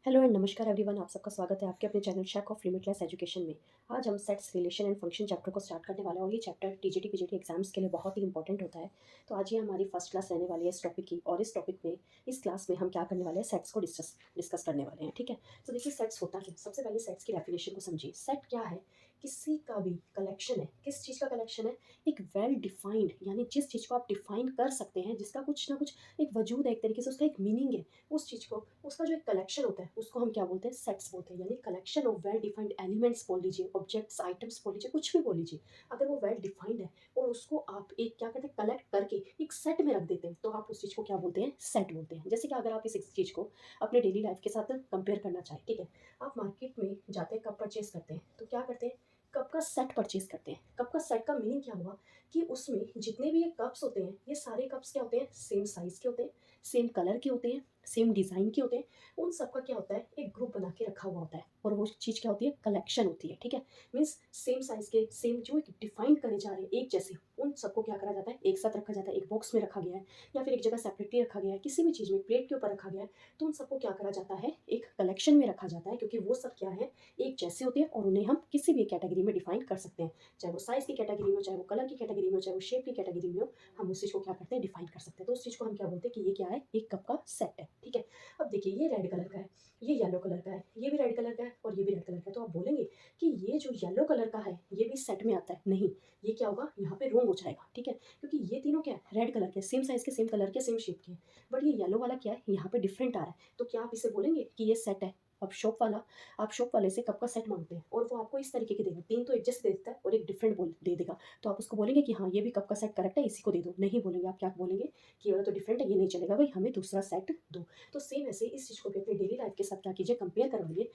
Hello and नमस्कार everyone, आप सबका स्वागत है आपके अपने channel shake of limitless education में। आज हम sets relation and function chapter को स्टार्ट करने वाले हैं और ये चैप्टर टीजीटी पीजीटी एग्जाम्स के लिए बहुत ही इंपॉर्टेंट होता है। तो आज ये हमारी फर्स्ट क्लास रहने वाली है इस टॉपिक की, और इस टॉपिक में इस क्लास में हम क्या करने वाले हैं, सेट्स को डिस्कस करने वाले हैं। ठीक है, तो देखिए सेट्स होता क्या है। सबसे पहले सेट्स की डेफिनेशन को समझिए। सेट क्या है? किसी का भी कलेक्शन है। किस चीज़ का कलेक्शन है? एक वेल डिफाइंड, यानी जिस चीज़ को आप डिफाइन कर सकते हैं, जिसका कुछ ना कुछ एक वजूद है, एक तरीके से उसका एक मीनिंग है, उस चीज़ को, उसका जो एक कलेक्शन होता है उसको हम क्या बोलते हैं? सेट्स बोलते हैं। यानी collection of well defined elements बोल लीजिए, ऑब्जेक्ट्स, आइटम्स बोल लीजिए, कुछ भी बोल लीजिए। अगर वो वेल डिफाइंड है और उसको आप एक क्या करते हैं, कलेक्ट करके एक सेट में रख देते हैं, तो आप उस चीज़ को क्या बोलते हैं? सेट बोलते हैं। जैसे कि अगर आप इस चीज़ को अपने डेली लाइफ के साथ कंपेयर करना चाहें, ठीक है, आप मार्केट में जाते हैं, कप परचेज करते हैं, तो क्या करते हैं? कप का सेट परचेज करते हैं। कप का सेट का मीनिंग क्या हुआ कि उसमें जितने भी ये कप्स होते हैं, ये सारे कप्स क्या होते हैं? सेम साइज के होते हैं, सेम कलर के होते हैं, सेम डिज़ाइन के होते हैं। उन सब का क्या होता है? एक ग्रुप बना के रखा हुआ होता है, और वो चीज़ क्या होती है? कलेक्शन होती है। ठीक है, मीन्स सेम साइज़ के, सेम जो एक डिफाइन करे जा रहे हैं एक जैसे, उन सबको क्या करा जाता है? एक साथ रखा जाता है, एक बॉक्स में रखा गया है या फिर एक जगह सेपरेटली रखा गया है, किसी भी चीज़ में प्लेट के ऊपर रखा गया है, तो उन सबको क्या करा जाता है? एक कलेक्शन में रखा जाता है, क्योंकि वो सब क्या है? एक जैसे होते हैं, और उन्हें हम किसी भी कैटेगरी में डिफाइन कर सकते हैं। चाहे वो साइज़ की कैटेगरी में हो, चाहे वो कलर की कैटेगरी में हो, चाहे वो शेप की कैटेगरी में हो, हम उस चीज़ को क्या करते हैं? डिफाइन कर सकते हैं। तो उस चीज़ को हम क्या बोलते हैं कि ये क्या है? एक कप का सेट है। ठीक है, अब देखिए ये रेड कलर का है, ये येलो कलर का है, ये भी रेड कलर का है और ये भी रेड कलर का है। तो आप बोलेंगे कि ये जो येलो कलर का है ये भी सेट में आता है? नहीं, ये क्या होगा? यहाँ पे रॉन्ग हो जाएगा। ठीक है, क्योंकि ये तीनों क्या है? रेड कलर के, सेम साइज़ के, सेम कलर के, सेम शेप के, बट ये येलो वाला क्या है? यहाँ पे डिफरेंट आ रहा है। तो क्या आप इसे बोलेंगे कि ये सेट है? अब शॉप वाला, आप शॉप वाले से कप का सेट मांगते हैं और वो आपको इस तरीके के देगा, 3 तो एक जैसे दे देता है और एक डिफरेंट बोल दे देगा, तो आप उसको बोलेंगे कि हाँ ये भी कप का सेट करेक्ट है, इसी को दे दो? नहीं बोलेंगे। आप क्या बोलेंगे कि ये वाला तो डिफरेंट है, ये नहीं चलेगा भाई, हमें दूसरा सेट दो। तो सेम ऐसे इस चीज़ को भी अपनी डेली लाइफ के साथ क्या कीजिए? कंपेयर करवाइए,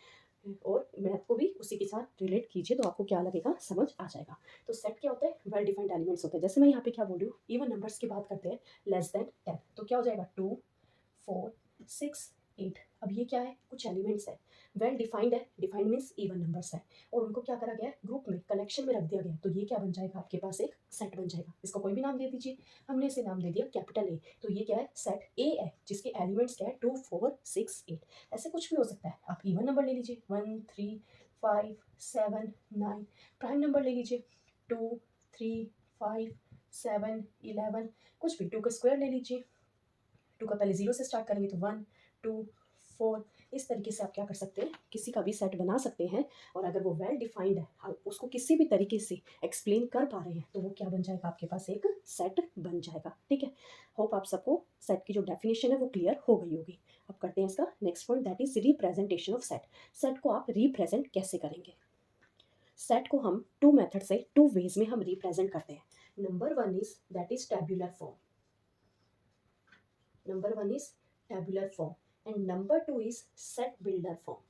और मैथ को भी उसी के साथ रिलेट कीजिए, तो आपको क्या लगेगा? समझ आ जाएगा। तो सेट क्या होता है? वेल डिफाइंड एलिमेंट्स होते हैं। जैसे मैं यहाँ पे क्या बोल रही हूँ, इवन नंबर्स की बात करते हैं, लेस देन 10, तो क्या हो जाएगा? 2, 4, 6, 8। अब ये क्या है? कुछ एलिमेंट्स है, वेल डिफाइंड है, डिफाइंड मीन्स इवन नंबर्स है, और उनको क्या करा गया है? ग्रुप में, कलेक्शन में रख दिया गया है। तो ये क्या बन जाएगा? आपके पास एक सेट बन जाएगा। इसको कोई भी नाम दे दीजिए, हमने इसे नाम दे दिया कैपिटल ए। तो ये क्या है? सेट ए है, जिसके एलिमेंट्स क्या है? 2, 4, 6, 8। ऐसे कुछ भी हो सकता है। आप इवन नंबर ले लीजिए, 1, 3, 5, 7, 9। प्राइम नंबर ले लीजिए, 2, 3, 5, 7, 11। कुछ भी, 2 का स्क्वायर ले लीजिए, 2 का पहले 0 से स्टार्ट करेंगे तो 1, 2, 4। इस तरीके से आप क्या कर सकते हैं? किसी का भी सेट बना सकते हैं, और अगर वो वेल डिफाइंड है, आप उसको किसी भी तरीके से एक्सप्लेन कर पा रहे हैं, तो वो क्या बन जाएगा? आपके पास एक सेट बन जाएगा। ठीक है, होप आप सबको सेट की जो डेफिनेशन है वो क्लियर हो गई होगी। अब करते हैं इसका next point, that is representation of set. Set को आप रिप्रेजेंट कैसे करेंगे? सेट को हम टू मेथड से, टू वेज में हम रिप्रेजेंट करते हैं। Number one is that is tabular form. Number one is tabular form and number two is set builder form.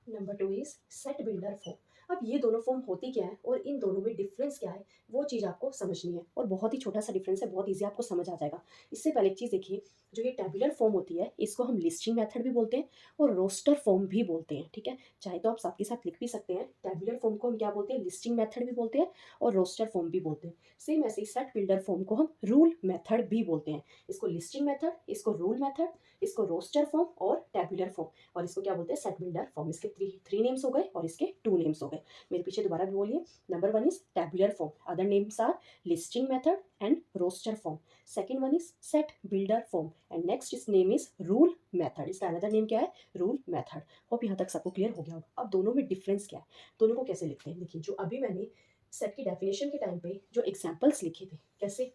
Number two is set builder form. अब ये दोनों फॉर्म होती क्या है और इन दोनों में डिफरेंस क्या है, वो चीज़ आपको समझनी है, और बहुत ही छोटा सा डिफरेंस है, बहुत ईजी आपको समझ आ जाएगा। इससे पहले एक चीज़ देखिए, जो ये टेबुलर फॉर्म होती है इसको हम लिस्टिंग मेथड भी बोलते हैं और रोस्टर फॉर्म भी बोलते हैं। ठीक है, चाहे तो आप साथ के साथ लिख भी सकते हैं। टेबुलर फॉर्म को हम क्या बोलते हैं? लिस्टिंग मेथड भी बोलते हैं और रोस्टर फॉर्म भी बोलते हैं। सेम ऐसे ही सेट बिल्डर फॉर्म को हम रूल मेथड भी बोलते हैं। इसको लिस्टिंग मेथड, इसको रूल मेथड, इसको रोस्टर फॉर्म और टेबुलर फॉर्म, और इसको क्या बोलते हैं? Set builder form. इसके थ्री नेम्स हो गए और इसके टू नेम्स हो गए। मेरे पीछे दोबारा भी बोलिए। Number one is tabular form, other names are listing method and roster form. Second one is set builder form and next is name is rule method. इसका अनदर नेम क्या है? Rule method. होप यहाँ तक सबको clear हो गया होगा। अब दोनों में डिफरेंस क्या है, दोनों को कैसे लिखते हैं? देखिए, जो अभी मैंने सेट की डेफिनेशन के टाइम पे जो एग्जाम्पल्स लिखे थे, कैसे?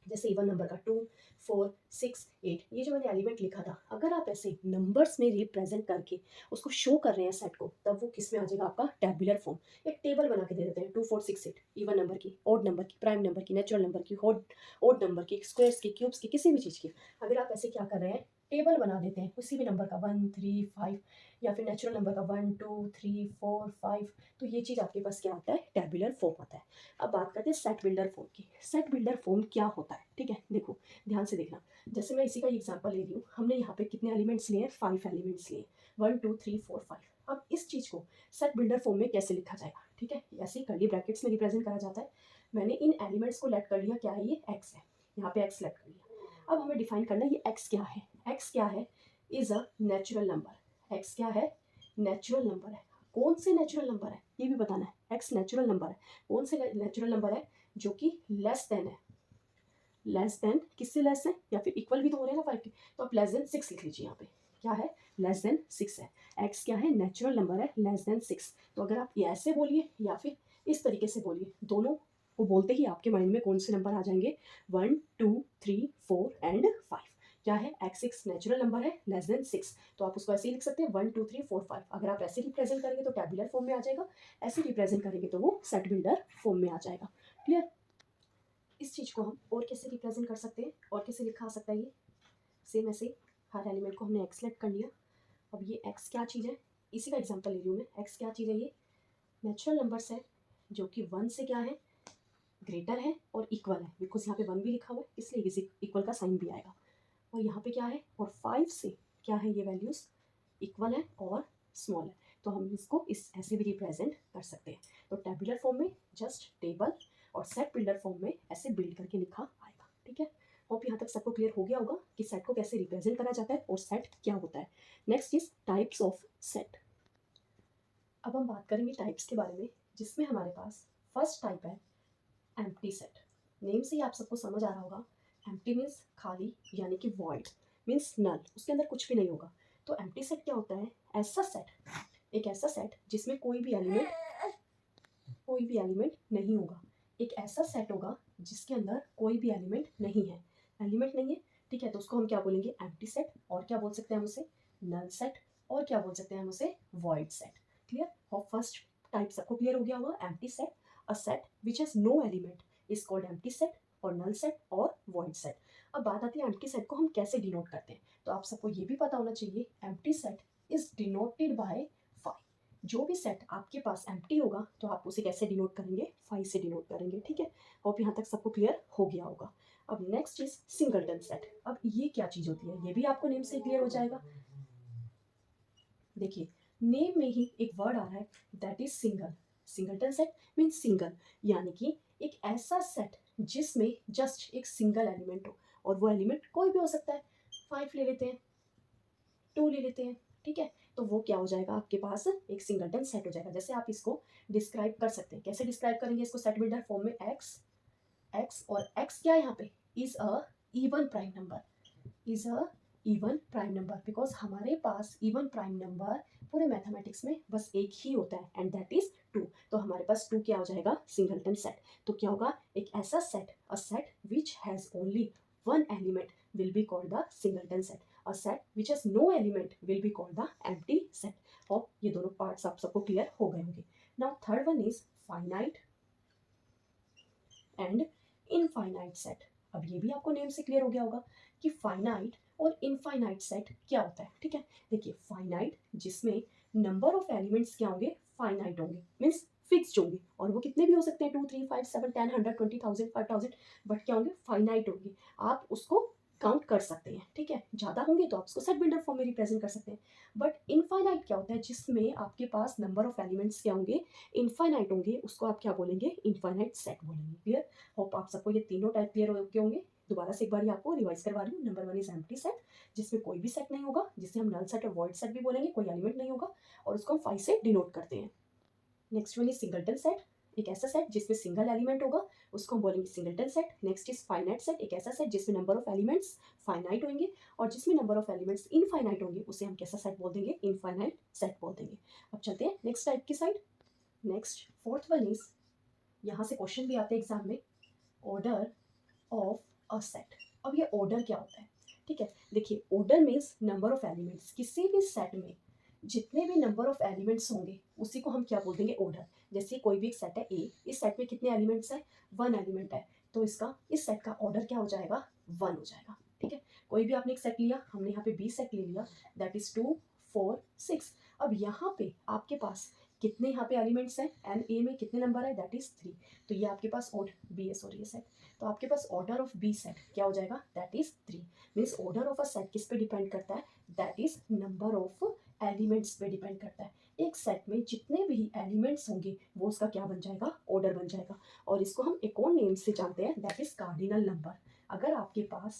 जैसे इवन नंबर का 2, 4, 6, 8, ये जो मैंने एलिमेंट लिखा था, अगर आप ऐसे नंबर्स में रिप्रेजेंट करके उसको शो कर रहे हैं सेट को, तब वो किस में आ जाएगा? आपका टेबुलर फॉर्म। एक टेबल बना के दे देते हैं, 2, 4, 6, 8, इवन नंबर की, ऑड नंबर की, प्राइम नंबर की, नेचुरल नंबर की, ऑड नंबर की, स्क्वायर्स की, क्यूब्स की, किसी भी चीज़ की। अगर आप ऐसे क्या कर रहे हैं? टेबल बना देते हैं किसी भी नंबर का, 1, 3, 5, या फिर नेचुरल नंबर का 1, 2, 3, 4, 5, तो ये चीज़ आपके पास क्या आता है? टेबुलर फॉर्म आता है। अब बात करते हैं सेट बिल्डर फॉर्म की। सेट बिल्डर फॉर्म क्या होता है? ठीक है, देखो ध्यान से देखना। जैसे मैं इसी का एग्जांपल ले रही हूँ, हमने यहाँ पे कितने एलिमेंट्स लिए हैं? 5 एलिमेंट्स लिए, 1, 2, 3, 4, 5। अब इस चीज़ को सेट बिल्डर फॉर्म में कैसे लिखा जाएगा? ठीक है, ऐसे ही कर्ली ब्रैकेट्स में रिप्रेजेंट करा जाता है। मैंने इन एलिमेंट्स को लेट कर लिया, क्या है ये? एक्स है, यहाँ पे एक्स लेट कर लिया। अब हमें डिफाइन करना है ये एक्स क्या है। एक्स क्या है? Is a natural number. X क्या है, नेचुरल नंबर है। कौन से नेचुरल नंबर है ये भी बताना है। एक्स नेचुरल नंबर है, कौन से नेचुरल नंबर है, जो कि लेस देन है। लेस देन किससे लेस है, या फिर इक्वल भी तो हो रहे हैं ना 5 के, तो आप लेस देन 6 लिख लीजिए। यहाँ पे क्या है, लेस देन 6 है। एक्स क्या है, नेचुरल नंबर है, लेस देन 6। तो अगर आप ये ऐसे बोलिए या फिर इस तरीके से बोलिए, दोनों को बोलते ही आपके माइंड में कौन से नंबर आ जाएंगे, 1 2 3 4 एंड 5। क्या है, x6 नेचुरल नंबर है, लेस देन 6। तो आप उसको ऐसे ही लिख सकते हैं 1 2 3 4 5। अगर आप ऐसे रिप्रेजेंट करेंगे तो टेबुलर फॉर्म में आ जाएगा, ऐसे रिप्रेजेंट करेंगे तो वो सेट बिल्डर फॉर्म में आ जाएगा। क्लियर। इस चीज़ को हम और कैसे रिप्रेजेंट कर सकते हैं, और कैसे लिखा आ सकता है, ये सेम ऐसे ही हर एलिमेंट को हमने एक्स लेट कर लिया। अब ये एक्स क्या चीज़ है, इसी का एग्जांपल ले रही हूँ मैं। एक्स क्या चीज़ है, ये नेचुरल नंबर्स है जो कि 1 से क्या है, ग्रेटर है और इक्वल है। बिकॉज यहाँ पे 1 भी लिखा हुआ है इसलिए इक्वल का साइन भी आएगा। और यहाँ पे क्या है, और 5 से क्या है, ये वैल्यूज़ इक्वल है और स्मॉल है। तो हम इसको इस ऐसे भी रिप्रेजेंट कर सकते हैं। तो टेबुलर फॉर्म में जस्ट टेबल, और सेट बिल्डर फॉर्म में ऐसे बिल्ड करके लिखा आएगा। ठीक है। होप यहाँ तक सबको क्लियर हो गया होगा कि सेट को कैसे रिप्रेजेंट करा जाता है और सेट क्या होता है। Next is types of set. अब हम बात करेंगे टाइप्स के बारे में, जिसमें हमारे पास फर्स्ट टाइप है एम्प्टी सेट। नेम से ही आप सबको समझ आ रहा होगा, एम्प्टी मीन्स खाली, यानी कि वॉइड मीन्स नल, उसके अंदर कुछ भी नहीं होगा। तो एम्प्टी सेट क्या होता है, ऐसा सेट, एक ऐसा सेट जिसमें कोई भी एलिमेंट नहीं होगा। एक ऐसा सेट होगा जिसके अंदर कोई भी एलिमेंट नहीं है। एलिमेंट नहीं है, ठीक है, तो उसको हम क्या बोलेंगे, एम्प्टी सेट। और क्या बोल सकते हैं हम उसे, नल सेट। और क्या बोल सकते हैं हम उसे, वॉइड सेट। क्लियर। और फर्स्ट टाइप सबको क्लियर हो गया होगा, empty set. A set which has no element is called empty set, और नल सेट और वॉइड सेट। अब बात आती है एम्प्टी सेट को हम कैसे डिनोट करते हैं। तो आप सबको ये भी पता होना चाहिए, empty set is denoted by 5। जो भी सेट आपके पास एम्प्टी होगा तो आप उसे कैसे डिनोट करेंगे, 5 से डिनोट करेंगे। ठीक है। होप यहाँ तक सबको क्लियर हो गया होगा। अब नेक्स्ट इज सिंगलटन सेट। अब ये क्या चीज़ होती है, ये भी आपको नेम से क्लियर हो जाएगा। देखिए, नेम में ही एक वर्ड आ रहा है, that is single. Singleton set means single, यानी कि एक ऐसा सेट जिसमें जस्ट एक सिंगल एलिमेंट हो, और वो एलिमेंट कोई भी हो सकता है। 5 ले लेते हैं, 2 ले लेते हैं। ठीक है। तो वो क्या हो जाएगा, आपके पास एक सिंगलटन सेट हो जाएगा। जैसे आप इसको डिस्क्राइब कर सकते हैं, कैसे डिस्क्राइब करेंगे इसको, सेट बिल्डर फॉर्म में एक्स और एक्स क्या है यहाँ पे, is a even prime number, is a even prime number. Because हमारे पास इवन प्राइम नंबर पूरे मैथमेटिक्स में बस एक ही होता है, एंड दैट इज 2। तो हमारे पास 2 क्या हो जाएगा, सिंगलटन सेट। तो क्या होगा, एक ऐसा set, a set which has only one element will be called the singleton set. A set which has no element will be called the empty set. और ये दोनों पार्ट्स आप सबको क्लियर हो गए होंगे। Now third one is finite and infinite set. अब ये भी आपको नेम से क्लियर हो गया होगा कि फाइनाइट और इनफाइनाइट सेट क्या होता है। ठीक है। देखिए, फाइनाइट जिसमें नंबर ऑफ एलिमेंट्स क्या होंगे, फाइनाइट होंगे, मीन्स फिक्स्ड होंगे, और वो कितने भी हो सकते हैं, 2 3 5 7 10 100 20,000 5,000, बट क्या होंगे, फाइनाइट होंगे। आप उसको काउंट कर सकते हैं। ठीक है। ज़्यादा होंगे तो आप उसको सेट बिल्डर फॉर्म में रिप्रेजेंट कर सकते हैं। बट इनफाइनाइट क्या होता है, जिसमें आपके पास नंबर ऑफ एलिमेंट्स क्या होंगे, इनफाइनाइट होंगे, उसको आप क्या बोलेंगे, इनफाइनाइट सेट बोलेंगे। क्लियर। होप आप सबको ये तीनों टाइप क्लियर हो गए होंगे। दोबारा से एक बार आपको रिवाइज करवा रही हूँ। नंबर 1 इज एम्प्टी सेट, जिसमें कोई भी सेट नहीं होगा, जिसे हम नल सेट और वॉइड सेट भी बोलेंगे, कोई एलिमेंट नहीं होगा, और उसको हम 5 से डिनोट करते हैं। Next one is singleton set, एक ऐसा सेट जिसमें सिंगल एलिमेंट होगा, उसको हम बोलेंगे singleton set. Next is finite set, एक ऐसा सेट जिसमें नंबर ऑफ एलिमेंट्स फाइनाइट होंगे, और जिसमें नंबर ऑफ एलिमेंट्स इनफाइनाइट होंगे, उसे हम कैसा सेट बोल देंगे, इनफाइनाइट सेट बोल देंगे। अब चलते हैं नेक्स्ट टाइप की side. Next fourth one is, यहाँ से क्वेश्चन भी आते हैं एग्जाम में, ऑर्डर ऑफ अ सेट। अब ये ऑर्डर क्या होता है, ठीक है। देखिए, order means number of elements. किसी भी सेट में जितने भी नंबर ऑफ एलिमेंट्स होंगे उसी को हम क्या बोल देंगे, ऑर्डर। जैसे कोई भी एक सेट है ए, इस सेट में कितने एलिमेंट्स हैं, 1 एलिमेंट है, तो इसका इस सेट का ऑर्डर क्या हो जाएगा, 1 हो जाएगा। ठीक है। कोई भी आपने एक सेट लिया, हमने यहाँ पे बी सेट ले लिया, दैट इज 2 4 6। अब यहाँ पे आपके पास कितने यहाँ पे एलिमेंट्स हैं, एंड ए में कितने नंबर है, दैट इज 3। तो ये आपके पास ऑर्डर बी एस और ये सेट, तो आपके पास ऑर्डर ऑफ बी सेट क्या हो जाएगा, that is 3। Means order of a set किस पे डिपेंड करता है, that is number of elements पे डिपेंड करता है। एक सेट में जितने भी एलिमेंट्स होंगे वो उसका क्या बन जाएगा, ऑर्डर बन जाएगा। और इसको हम एक और नेम से जानते हैं, दैट इज कार्डिनल नंबर। अगर आपके पास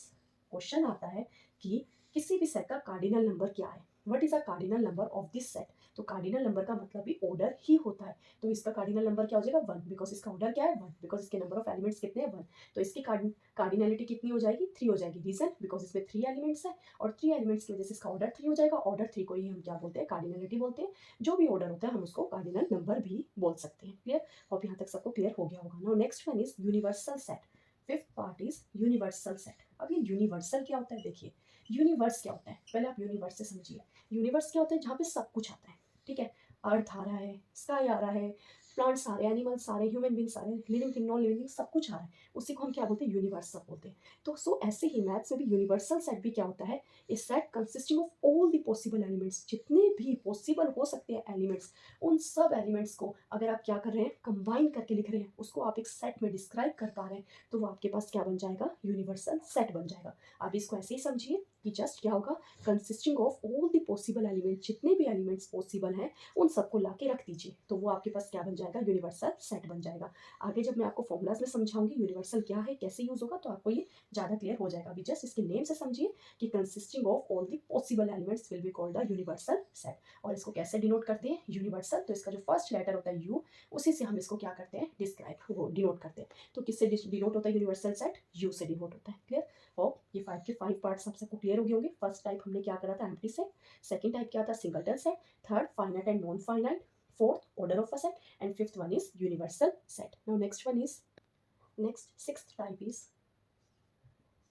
क्वेश्चन आता है कि किसी भी सेट का कार्डिनल नंबर क्या है, what is a cardinal number of this set. तो कार्डिनल नंबर का मतलब भी ऑर्डर ही होता है। तो इसका कार्डिनल नंबर क्या हो जाएगा 1, बिकॉज इसका ऑर्डर क्या है 1, बिकॉज इसके नंबर ऑफ एलिमेंट्स कितने हैं 1। तो इसकी कार्डिनलिटी कितनी हो जाएगी 3 हो जाएगी। रीजन बिकॉज इसमें 3 एलिमेंट्स है और 3 एलिमेंट्स की वजह से इसका ऑर्डर 3 हो जाएगा। ऑर्डर 3 को ही हम क्या बोलते हैं कार्डिनलिटी बोलते हैं। जो भी ऑर्डर होता है हम उसको कार्डिनल नंबर भी बोल सकते हैं। क्लियर। और यहाँ तक सबको क्लियर हो गया होगा। Now next one is universal set. Fifth part is universal set. अब ये यूनिवर्सल क्या होता है, देखिए यूनिवर्स क्या होता है, पहले आप यूनिवर्स से समझिए। यूनिवर्स क्या होता है, जहाँ पे सब कुछ आता है, ठीक है। अर्थ आ रहा है, स्काई आ रहा है, प्लांट्स आ रहे हैं, एनिमल्स आ रहे हैं, ह्यूमन बींग्स आ रहे हैं, living thing non living thing सब कुछ आ रहा है, उसी को हम क्या बोलते हैं यूनिवर्सल बोलते हैं। तो सो ऐसे ही मैथ्स में भी यूनिवर्सल सेट भी क्या होता है, a set consisting of all the possible elements, जितने भी पॉसिबल हो सकते हैं एलिमेंट्स, उन सब एलिमेंट्स को अगर आप क्या कर रहे हैं कंबाइन करके लिख रहे हैं, उसको आप एक सेट में डिस्क्राइब कर पा रहे हैं, तो वो आपके पास क्या बन जाएगा यूनिवर्सल सेट बन जाएगा। आप इसको ऐसे ही समझिए कि जस्ट क्या होगा, consisting of all the possible element, जितने भी एलिमेंट्स पॉसिबल हैं उन सबको ला के रख दीजिए, तो वो आपके पास क्या बन जाएगा यूनिवर्सल सेट बन जाएगा। आगे जब मैं आपको फॉर्मूलाज में समझाऊंगी यूनिवर्सल क्या है कैसे यूज होगा, तो आपको ये ज़्यादा क्लियर हो जाएगा। अभी जस्ट इसके नेम से समझिए कि consisting of all the possible elements will be called the universal set. और इसको कैसे डिनोट करते हैं यूनिवर्सल, तो इसका जो फर्स्ट लेटर होता है यू, उसी से हम इसको क्या करते हैं डिस्क्राइब वो डिनोट करते हैं। तो किससे डिनोट होता है यूनिवर्सल सेट, यू से डिनोट होता है। क्लियर। और ये 5 के 5 पार्ट्स आप सबको क्लियर हो गए होंगे। फर्स्ट टाइप हमने क्या करा था एम्प्टी सेट, सेकंड टाइप क्या था singleton set, third finite and non finite, fourth order of a set, and fifth one is universal set. Now next sixth type is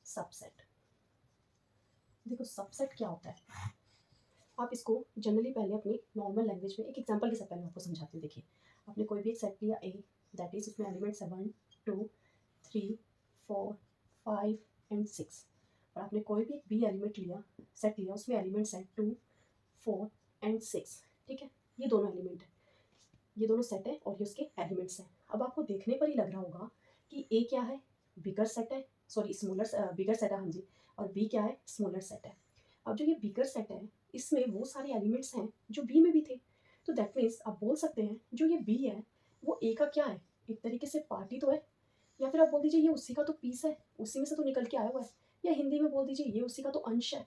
subset. देखो सबसेट क्या होता है, आप इसको जनरली पहले अपनी नॉर्मल लैंग्वेज में एक एग्जांपल के साथ पहले आपको समझाते हैं। देखिए आपने कोई भी एक सेट लिया ए, दैट इज उसमें एलिमेंट्स है 1 2 3 4 5 एंड 6, और आपने कोई भी एक बी एलिमेंट लिया सेट लिया, उसमें एलिमेंट्स हैं 2 4 एंड 6, ठीक है। ये दोनों एलिमेंट है, ये दोनों सेट है और ये उसके एलिमेंट्स हैं। अब आपको देखने पर ही लग रहा होगा कि ए क्या है बिगर सेट है, सॉरी स्मॉलर बिगर सेट है, हाँ जी, और बी क्या है स्मॉलर सेट है। अब जो ये बिगर सेट है इसमें वो सारे एलिमेंट्स हैं जो बी में भी थे, तो दैट मीन्स आप बोल सकते हैं जो ये बी है वो ए का क्या है, एक तरीके से पार्टी तो है, या फिर आप बोल दीजिए ये उसी का तो पीस है, उसी में से तो निकल के आया हुआ है, या हिंदी में बोल दीजिए ये उसी का तो अंश है,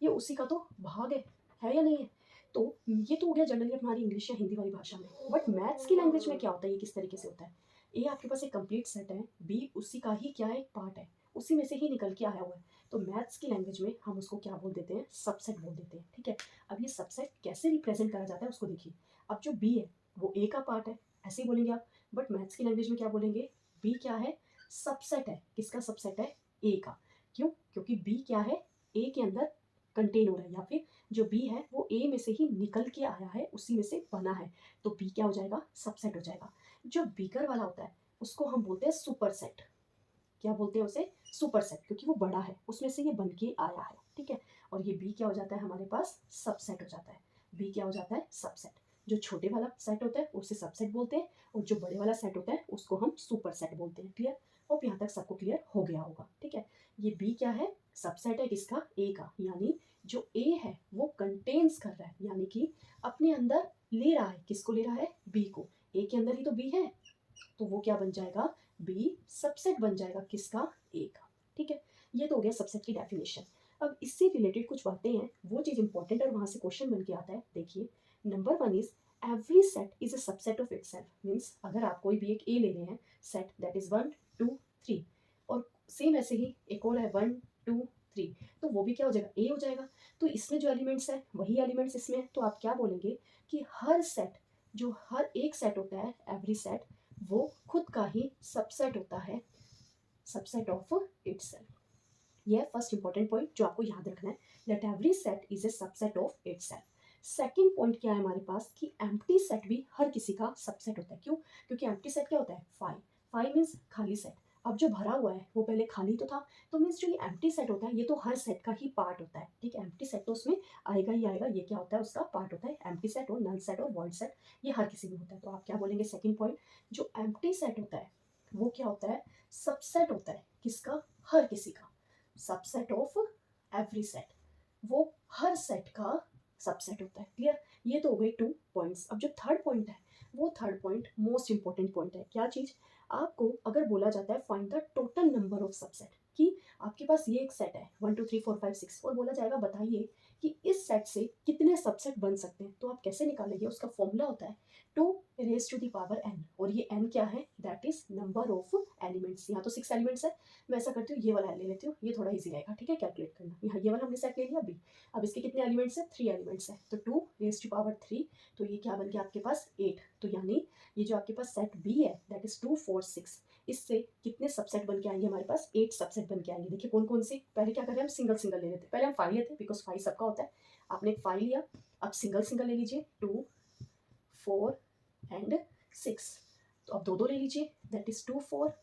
ये उसी का तो भाग है या नहीं है। तो ये तो हो गया जनरली हमारी इंग्लिश या हिंदी वाली भाषा में, बट मैथ्स की लैंग्वेज में क्या होता है, ये किस तरीके से होता है। ए आपके पास एक कंप्लीट सेट है, बी उसी का ही क्या है एक पार्ट है, उसी में से ही निकल के आया हुआ है, तो मैथ्स की लैंग्वेज में हम उसको क्या बोल देते हैं सबसेट बोल देते हैं, ठीक है। अब ये सबसेट कैसे रिप्रेजेंट करा जाता है उसको देखिए। अब जो बी है वो ए का पार्ट है, ऐसे ही बोलेंगे आप, बट मैथ्स की लैंग्वेज में क्या बोलेंगे, बी क्या है सबसेट है, किसका सबसेट है ए का। क्यों, क्योंकि बी क्या है ए के अंदर कंटेन हो रहा है, या फिर जो बी है वो ए में से ही निकल के आया है, उसी में से बना है, तो बी क्या हो जाएगा सबसेट हो जाएगा। जो बिगर वाला होता है उसको हम बोलते हैं सुपर सेट, क्या बोलते हैं उसे सुपर सेट, क्योंकि वो बड़ा है उसमें से ये बन के आया है, ठीक है। और ये बी क्या हो जाता है हमारे पास सबसेट हो जाता है, बी क्या हो जाता है सबसेट। जो छोटे वाला सेट होता है उसे सबसेट बोलते हैं, और जो बड़े वाला सेट होता है उसको हम सुपर सेट बोलते हैं। क्लियर। और यहाँ तक सबको क्लियर हो गया होगा, ठीक है। ये बी क्या है सबसेट है किसका ए का, यानी जो ए है वो कंटेन्स कर रहा है, यानी कि अपने अंदर ले रहा है, किसको ले रहा है बी को, ए के अंदर ही तो बी है, तो वो क्या बन जाएगा बी सबसेट बन जाएगा किसका ए का, ठीक है। ये तो हो गया सबसेट की डेफिनेशन। अब इससे रिलेटेड कुछ बातें हैं, वो चीज़ इंपॉर्टेंट और वहाँ से क्वेश्चन बन के आता है। देखिए number 1 is every set is a subset of itself, means अगर आप कोई भी एक ए ले रहे हैं सेट दैट इज 1 2 3, और सेम ऐसे ही एक और है 1 2 3, तो वो भी क्या हो जाएगा ए हो जाएगा। तो इसमें जो एलिमेंट्स है वही एलिमेंट्स इसमें है, तो आप क्या बोलेंगे कि हर सेट, जो हर एक सेट होता है एवरी सेट, वो खुद का ही सबसेट होता है, सबसेट ऑफ इटसेल्फ। यह फर्स्ट इंपॉर्टेंट पॉइंट जो आपको याद रखना है, that every set is a subset of itself. Second point क्या है हमारे पास कि एम्प्टी सेट भी हर किसी का सबसेट होता है। क्यों, क्योंकि एम्प्टी सेट क्या होता है फाइव, फाइव मीन्स खाली सेट। अब जो भरा हुआ है वो पहले खाली तो था, तो मीन्स जो ये एम्प्टी सेट होता है ये तो हर सेट का ही पार्ट होता है, ठीक है। एम्प्टी सेट तो उसमें आएगा ही आएगा, ये क्या होता है उसका पार्ट होता है। एम्प्टी सेट और नल सेट और वॉइड सेट ये हर किसी में होता है, तो आप क्या बोलेंगे सेकंड पॉइंट, जो एम्प्टी सेट होता है वो क्या होता है सबसेट होता है किसका हर किसी का, सबसेट ऑफ एवरी सेट, वो हर सेट का सबसेट होता है। क्लियर। ये तो हो गए 2 पॉइंट्स। अब जो थर्ड पॉइंट है वो third point most important point है। क्या चीज़, आपको अगर बोला जाता है find the total number of subset, कि आपके पास ये एक सेट है 1 2 3 4 5 6 और बोला जाएगा बताइए कि इस सेट से कितने सबसेट बन सकते हैं। तो आप कैसे निकालेंगे, उसका फॉर्मूला होता है 2 raise to the power n और ये n क्या है, that is number of elements. यहाँ तो 6 एलिमेंट्स है, मैं ऐसा करती हूँ ये वाला ले लेती हूँ, ये थोड़ा इजी रहेगा, ठीक है कैलकुलेट करना। यहाँ ये वाला हमने सेट ले लिया b, अब इसके कितने एलिमेंट्स हैं, 3 एलिमेंट्स हैं, तो 2 रेज टू पावर 3, तो ये क्या बन गया आपके पास 8। तो यानी ये जो आपके पास सेट b है दैट इज 2 4 6, इससे कितने सबसेट बन के आएंगे हमारे पास, 8 सबसेट बन के आएंगे। देखिए कौन कौन से, पहले क्या कर रहे हैं हम सिंगल सिंगल ले लेते हैं, पहले हम 5 लेते हैं बिकॉज 5 सबका होता है, आपने एक 5 लिया, अब सिंगल सिंगल ले लीजिए 2 4 एंड 6, तो अब दो दो ले लीजिए दैट इज 2 4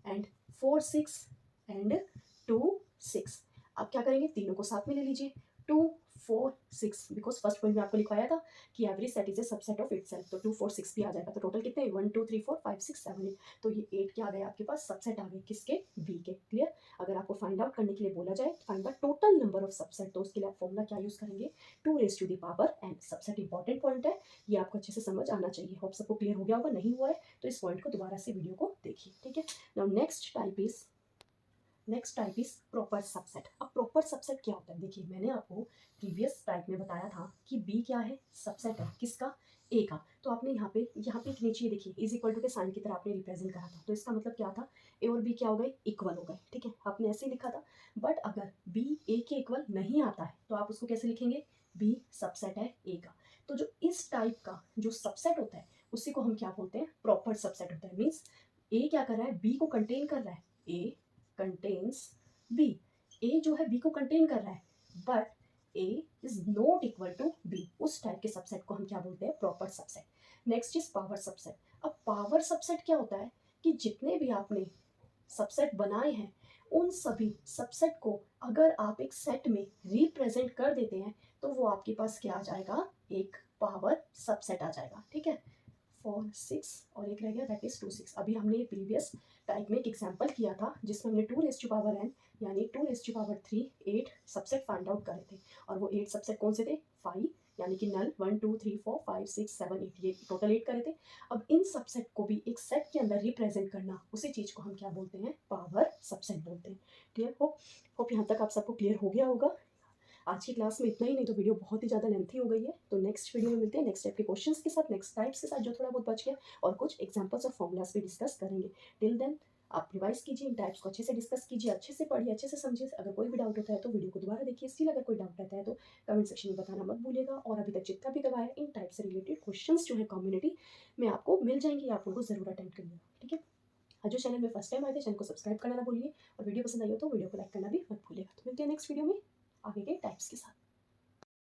एंड 4 6 एंड 2 6। अब क्या करेंगे, तीनों को साथ में ले लीजिए 2 4 6, बिकॉज फर्स्ट पॉइंट में आपको लिखवाया था कि every set is a subset of itself, तो 2 4 6 भी आ जाएगा। तो टोटल कितने 1 2 3 4 5 6 7 8, तो ये 8 क्या आ गए आपके पास, सबसेट आ गए किसके, बी के। क्लियर। अगर आपको फाइंड आउट करने के लिए बोला जाए find the total number of subset, तो उसके लिए आप फॉर्मूला क्या यूज करेंगे, 2 raise to the power n। Subset important point है, ये आपको अच्छे से समझ आना चाहिए। होप सबको क्लियर हो गया होगा, नहीं हुआ है तो इस पॉइंट को दोबारा से वीडियो को देखिए, ठीक है। Now next type is proper subset. अब प्रॉपर सबसेट क्या होता है, देखिए मैंने आपको प्रीवियस टाइप में बताया था कि बी क्या है, सबसेट है किसका, ए का। तो आपने यहाँ पे एक नीचे देखिए इज इक्वल टू के साइन की तरह आपने रिप्रेजेंट करा था, तो इसका मतलब क्या था, ए और बी क्या हो गए, इक्वल हो गए, ठीक है, आपने ऐसे ही लिखा था। बट अगर बी ए के इक्वल नहीं आता है तो आप उसको कैसे लिखेंगे, बी सबसेट है ए का। तो जो इस टाइप का जो सबसेट होता है उसी को हम क्या बोलते हैं, प्रॉपर सबसेट होता है। मीन्स ए क्या कर रहा है, बी को कंटेन कर रहा है, ए कंटेन्स बी, ए जो है बी को कंटेन कर रहा है, but A is not equal to B, उस टाइप के सबसेट को हम क्या बोलते हैं, proper subset. Next is power subset. अब पावर सबसेट क्या होता है कि जितने भी आपने सबसेट बनाए हैं उन सभी सबसेट को अगर आप एक सेट में रिप्रेजेंट कर देते हैं तो वो आपके पास क्या आ जाएगा, एक पावर सबसेट आ जाएगा, ठीक है। 4 6 और एक रह गया दैट इज 2 6। अभी हमने प्रीवियस टाइप में एक एग्जांपल किया था जिसमें हमने 2 रेज टू पावर n यानी 2 raise to power 3 8 subset find out करे थे, और वो 8 सबसेट कौन से थे, 5 यानी कि नल 1 2 3 4 5 6 7 8, ये टोटल 8 करे थे। अब इन सबसेट को भी एक सेट के अंदर रिप्रेजेंट करना, उसी चीज़ को हम क्या बोलते हैं, पावर सबसेट बोलते हैं। क्लियर हो, होप यहाँ तक आप सबको क्लियर हो गया होगा। आज की क्लास में इतना ही, नहीं तो वीडियो बहुत ही ज़्यादा लेंथी हो गई है। तो नेक्स्ट वीडियो में मिलते हैं नेक्स्ट टाइप के क्वेश्चंस के साथ, नेक्स्ट टाइप्स के साथ जो थोड़ा बहुत बच गया, और कुछ एग्जांपल्स और फॉर्मूलाज भी डिस्कस करेंगे। टिल देन आप रिवाइज कीजिए, इन टाइप्स को अच्छे से डिस्कस कीजिए, अच्छे से पढ़िए, अच्छे से समझिए। अगर कोई भी डाउट होता है तो वीडियो को दोबारा देखिए, स्टिल अगर कोई डाउट रहता है तो कमेंट सेक्शन में बताना मत भूलिएगा। और अभी तक जितना भी करवाया इन टाइप से रिलेटेड क्वेश्चंस जो है कम्युनिटी में आपको मिल जाएंगे, आप उनको जरूर अटेंड करिएगा, ठीक है। जो चैनल में फर्स्ट टाइम आए थे चैनल को सब्सक्राइब करना ना भूलिए, और वीडियो पसंद आई हो तो वीडियो को लाइक करना भी मत भूलिएगा। तो मिलते हैं नेक्स्ट वीडियो में आगे के टाइप्स के साथ।